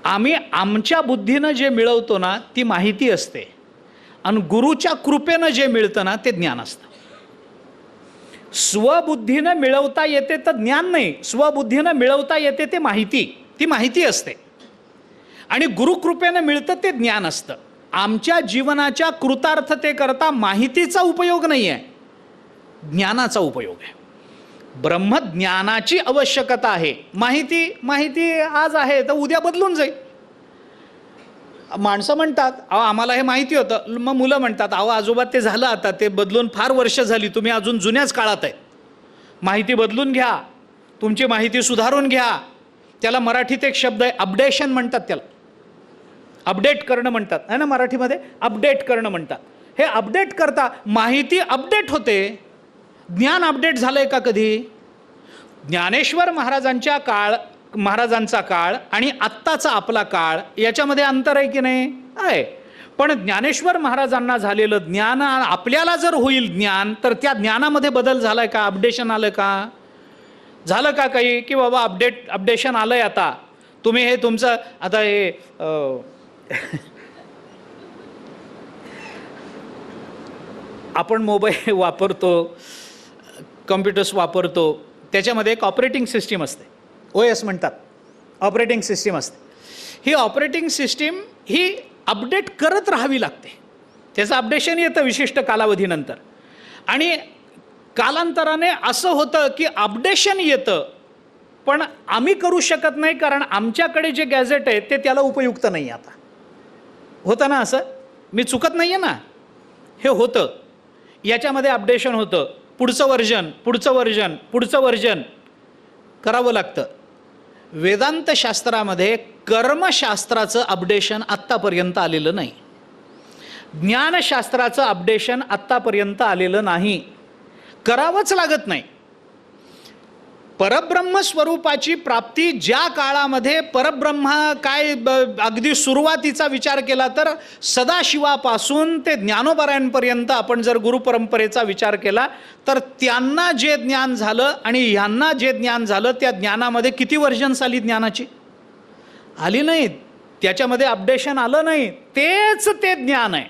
आम्ही आमच्या बुद्धीनं जे मिळवतो ना ती माहिती असते आणि गुरुच्या कृपेनं जे मिळतं ना ते ज्ञान असतं. स्वबुद्धीनं मिळवता येते तर ज्ञान नाही, स्वबुद्धीनं मिळवता येते ते माहिती, ती माहिती असते. आणि गुरुकृपेनं मिळतं ते ज्ञान असतं. आमच्या जीवनाच्या कृतार्थतेकरता माहितीचा उपयोग नाही आहे, ज्ञानाचा उपयोग आहे. ब्रह्मज्ञानाची आवश्यकता आहे. माहिती आज आहे तर उद्या बदलून जाईल. माणसं म्हणतात अहो आम्हाला हे माहिती होतं, मग मुलं म्हणतात अहो आजोबा ते झालं, आता ते बदलून फार वर्ष झाली, तुम्ही अजून जुन्याच काळात आहे. माहिती बदलून घ्या, तुमची माहिती सुधारून घ्या. त्याला मराठीत एक शब्द आहे अपडेशन म्हणतात, त्याला अपडेट करणं म्हणतात आहे ना, मराठीमध्ये अपडेट करणं म्हणतात. हे अपडेट करता माहिती अपडेट होते, ज्ञान अपडेट झालंय का कधी? ज्ञानेश्वर महाराजांचा काळ आणि आत्ताचा आपला काळ याच्यामध्ये अंतर आहे की नाही? आहे. पण ज्ञानेश्वर महाराजांना झालेलं ज्ञान आपल्याला जर होईल ज्ञान, तर त्या ज्ञानामध्ये बदल झालाय का? अपडेशन आलं का? झालं का काही की बाबा अपडेशन आलंय, आता तुम्ही हे तुमचं आता हे आपण मोबाईल वापरतो, कॉम्प्युटर्स वापरतो, त्याच्यामध्ये एक ऑपरेटिंग सिस्टीम असते, OS म्हणतात, ऑपरेटिंग सिस्टीम असते. ही ऑपरेटिंग सिस्टीम ही अपडेट करत राहावी लागते. त्याचं अपडेशन येतं विशिष्ट कालावधीनंतर. आणि कालांतराने असं होतं की अपडेशन येतं पण आम्ही करू शकत नाही, कारण आमच्याकडे जे गॅजेट आहे ते त्याला उपयुक्त नाही. आता होतं ना असं, मी चुकत नाही आहे ना, हे होतं. याच्यामध्ये अपडेशन होतं, पुढचं वर्जन करावं लागतं. वेदांत शास्त्रामध्ये कर्मशास्त्राचं अपडेशन आत्तापर्यंत आलेलं नाही, ज्ञानशास्त्राचं अपडेशन आत्तापर्यंत आलेलं नाही, करावंच लागत नाही. परब्रह्म स्वरूपाची प्राप्ती ज्या काळामध्ये परब्रह्म काय अगदी सुरुवातीचा विचार केला तर सदाशिवापासून ते ज्ञानोबरायांपर्यंत आपण जर गुरुपरंपरेचा विचार केला तर त्यांना जे ज्ञान झालं आणि ह्यांना जे ज्ञान झालं त्या ज्ञानामध्ये किती वर्जन्स आली ज्ञानाची? आली नाहीत. त्याच्यामध्ये अपडेशन आलं नाही. तेच ते ज्ञान आहे.